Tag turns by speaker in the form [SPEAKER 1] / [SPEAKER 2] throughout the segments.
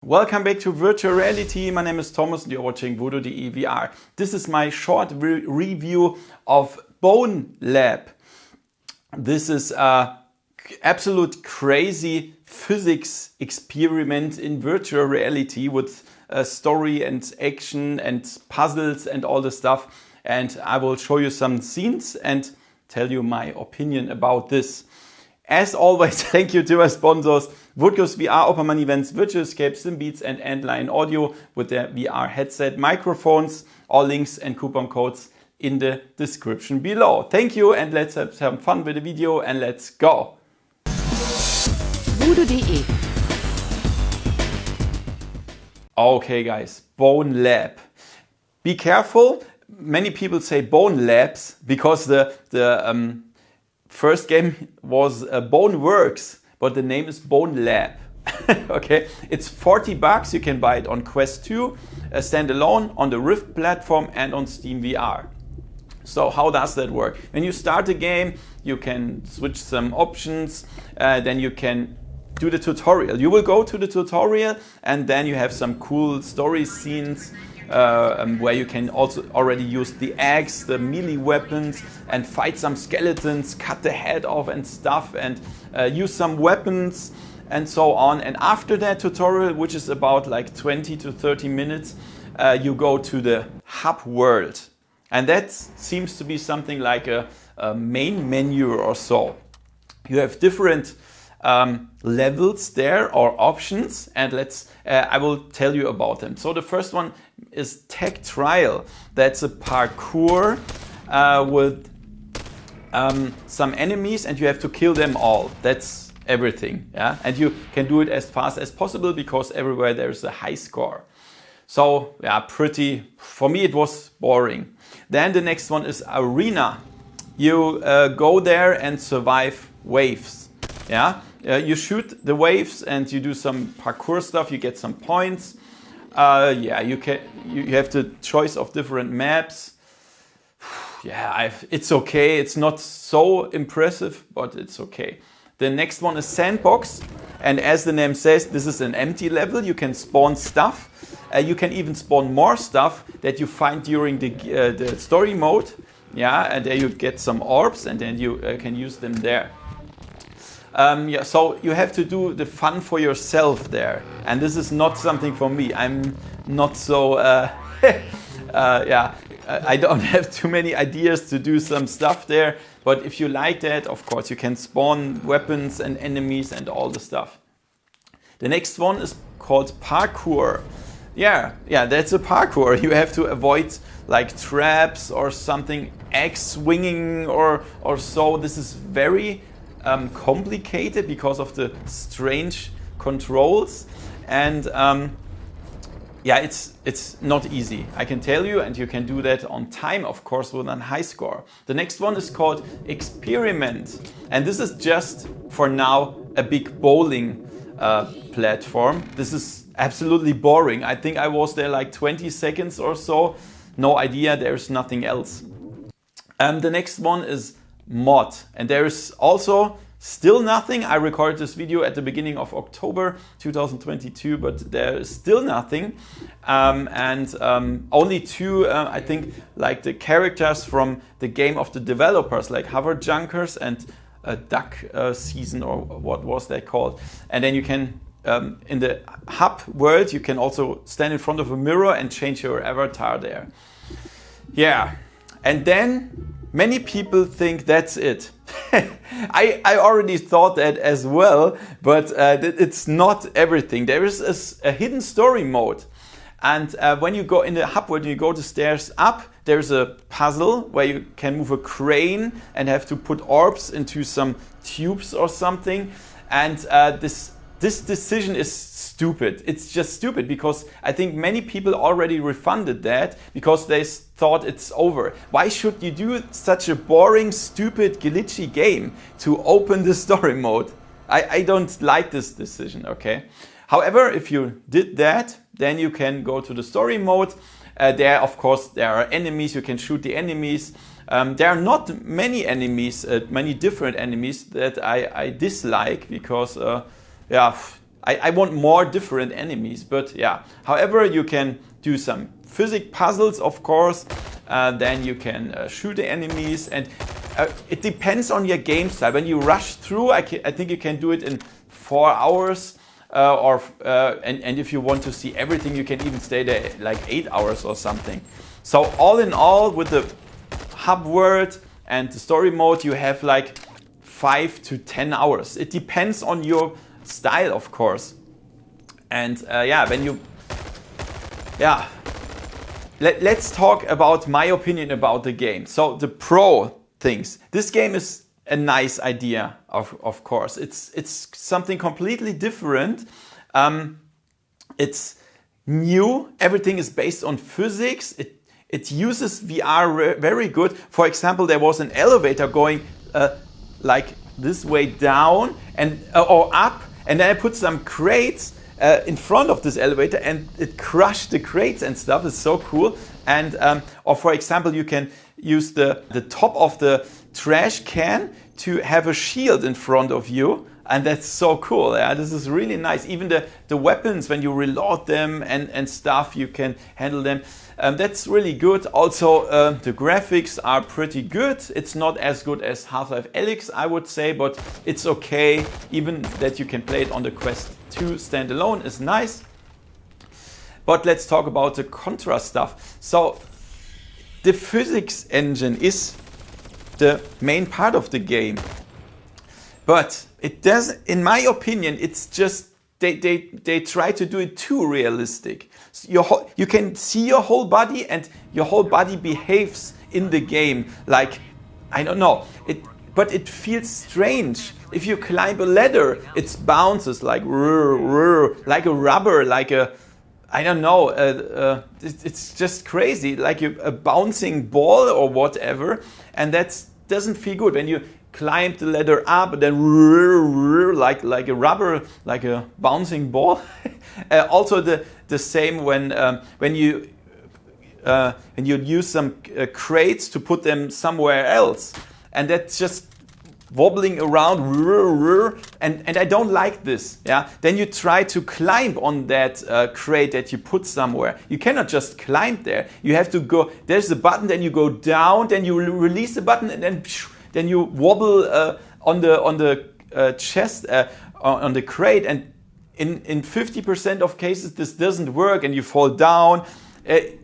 [SPEAKER 1] Welcome back to virtual reality. My name is Thomas and you're watching VoodooDE VR. This is my short review of Bonelab. This is a absolute crazy physics experiment in virtual reality with story and action and puzzles and all the stuff. And I will show you some scenes and tell you my opinion about this. As always, thank you to our sponsors, VoodooDE VR, Open Events, Virtual Escape, SimBeats and Antline Audio with their VR headset microphones. All links and coupon codes in the description below. Thank you and let's have some fun with the video and let's go.
[SPEAKER 2] VoodooDE.
[SPEAKER 1] Okay guys, Bonelab. Be careful. Many people say Bonelabs because the first game was Boneworks, but the name is Bonelab. Okay, it's $40. You can buy it on Quest 2, standalone, on the Rift platform and on SteamVR. So how does that work? When you start the game, you can switch some options, then you can do the tutorial. You will go to the tutorial and then you have some cool story scenes where you can also already use the axe, the melee weapons and fight some skeletons, cut the head off and stuff and use some weapons and so on. And after that tutorial, which is about like 20 to 30 minutes, you go to the hub world. And that seems to be something like a main menu or so. You have different levels there or options, and I will tell you about them. So the first one is Tech Trial. That's a parkour with some enemies and you have to kill them all. That's everything, yeah? And you can do it as fast as possible because everywhere there's a high score. So yeah, for me it was boring. Then the next one is Arena. You go there and survive waves, yeah? You shoot the waves and you do some parkour stuff, you get some points. Yeah, you have the choice of different maps. Yeah, it's okay. It's not so impressive, but it's okay. The next one is Sandbox. And as the name says, this is an empty level. You can spawn stuff. You can even spawn more stuff that you find during the story mode. Yeah, and there you get some orbs and then you can use them there. Yeah, so you have to do the fun for yourself there, and this is not something for me. I'm not so, yeah, I don't have too many ideas to do some stuff there, but if you like that, of course, you can spawn weapons and enemies and all the stuff. The next one is called Parkour. Yeah, that's a parkour. You have to avoid like traps or something, axe swinging or so. This is very complicated because of the strange controls, and yeah, it's not easy, I can tell you, and you can do that on time, of course, with a high score. The next one is called Experiment, and this is just for now a big bowling platform. This is absolutely boring. I think I was there like 20 seconds or so. No idea, there's nothing else. The next one is Mod, and there is also still nothing. I recorded this video at the beginning of October 2022, but there is still nothing, and only two, I think, like the characters from the game of the developers, like Hover Junkers and Duck Season, or what was that called. And then you can, in the hub world, you can also stand in front of a mirror and change your avatar there. Yeah, and then many people think that's it. I already thought that as well, but it's not everything. There is a hidden story mode. And when you go in the hub world, you go the stairs up, there's a puzzle where you can move a crane and have to put orbs into some tubes or something. And this decision is stupid. It's just stupid because I think many people already refunded that because they thought it's over. Why should you do such a boring, stupid, glitchy game to open the story mode? I don't like this decision, okay? However, if you did that, then you can go to the story mode. There, of course, there are enemies. You can shoot the enemies. There are not many enemies, many different enemies that I dislike because, yeah, I want more different enemies, but yeah. However, you can do some physics puzzles, of course. Then you can shoot the enemies, and it depends on your game style. When you rush through, I think you can do it in 4 hours. And if you want to see everything, you can even stay there like 8 hours or something. So all in all, with the hub world and the story mode, you have like 5 to 10 hours. It depends on your style, of course. And let's talk about my opinion about the game. So the pro things. This game is a nice idea, of course. It's something completely different. It's new. Everything is based on physics. It uses VR very good. For example, there was an elevator going like this way down or up, and then I put some crates in front of this elevator, and it crushed the crates and stuff. It's so cool. And or for example, you can use the top of the trash can to have a shield in front of you, and that's so cool. Yeah, this is really nice. Even the weapons, when you reload them and stuff, you can handle them. That's really good. Also, the graphics are pretty good. It's not as good as Half-Life Alyx, I would say, but it's okay. Even that you can play it on the Quest 2 standalone is nice. But let's talk about the Contra stuff. So the physics engine is the main part of the game, but it does, in my opinion, it's just they try to do it too realistic. So you can see your whole body, and your whole body behaves in the game like, I don't know, but it feels strange. If you climb a ladder, it bounces like like a rubber, like a, I don't know, it's just crazy, like a bouncing ball or whatever, and that doesn't feel good. When you climb the ladder up, and then like a rubber, like a bouncing ball. Also the same when you use some crates to put them somewhere else, and that's just wobbling around, and I don't like this. Yeah. Then you try to climb on that crate that you put somewhere. You cannot just climb there. You have to go. There's a button. Then you go down. Then you release the button, and then you wobble on the chest on the crate. And in 50% of cases, this doesn't work, and you fall down.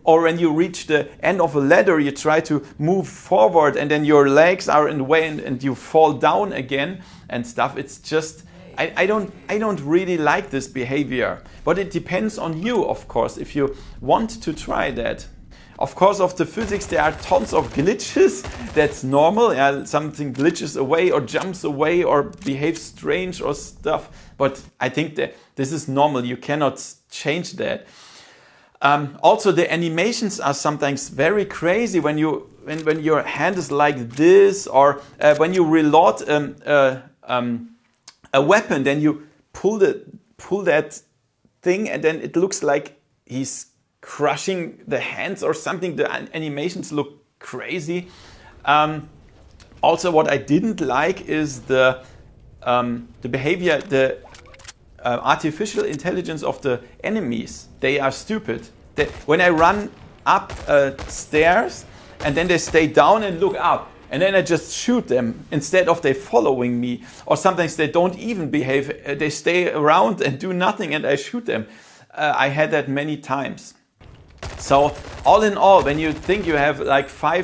[SPEAKER 1] Or when you reach the end of a ladder, you try to move forward, and then your legs are in the way, and you fall down again and stuff. It's just, I don't really like this behavior. But it depends on you, of course, if you want to try that. Of course, of the physics, there are tons of glitches. That's normal. Yeah, something glitches away or jumps away or behaves strange or stuff. But I think that this is normal. You cannot change that. Also, the animations are sometimes very crazy when your hand is like this, or when you reload a weapon, then you pull that thing, and then it looks like he's crushing the hands or something. The animations look crazy. Also, what I didn't like is the behavior, the artificial intelligence of the enemies. They are stupid. When I run up stairs, and then they stay down and look up, and then I just shoot them instead of they following me. Or sometimes they don't even behave. They stay around and do nothing, and I shoot them. I had that many times. So all in all, when you think you have like 4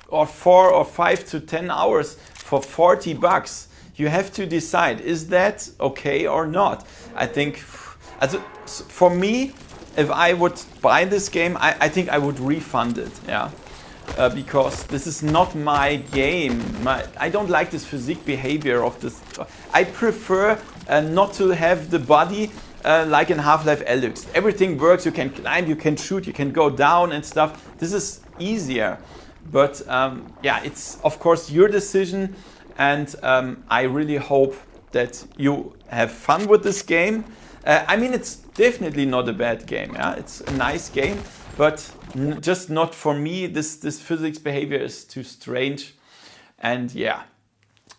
[SPEAKER 1] or 5 to 10 hours for $40, you have to decide, is that okay or not? I think, for me, if I would buy this game, I think I would refund it, yeah, because this is not my game. I don't like this physique behavior of this. I prefer not to have the body like in Half-Life Alyx. Everything works. You can climb, you can shoot, you can go down and stuff. This is easier, but yeah, it's of course your decision. And I really hope that you have fun with this game. I mean, it's definitely not a bad game. Yeah? It's a nice game, but just not for me. This physics behavior is too strange. And yeah.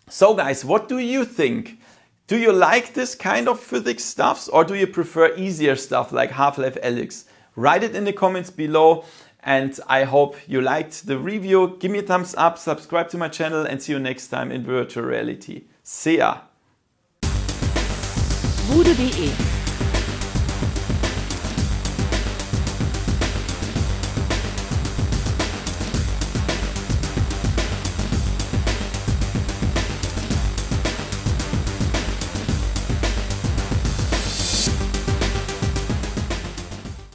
[SPEAKER 1] So guys, what do you think? Do you like this kind of physics stuffs, or do you prefer easier stuff like Half-Life Alyx? Write it in the comments below, and I hope you liked the review. Give me a thumbs up, subscribe to my channel, and see you next time in virtual reality. See ya!
[SPEAKER 2] VoodooDE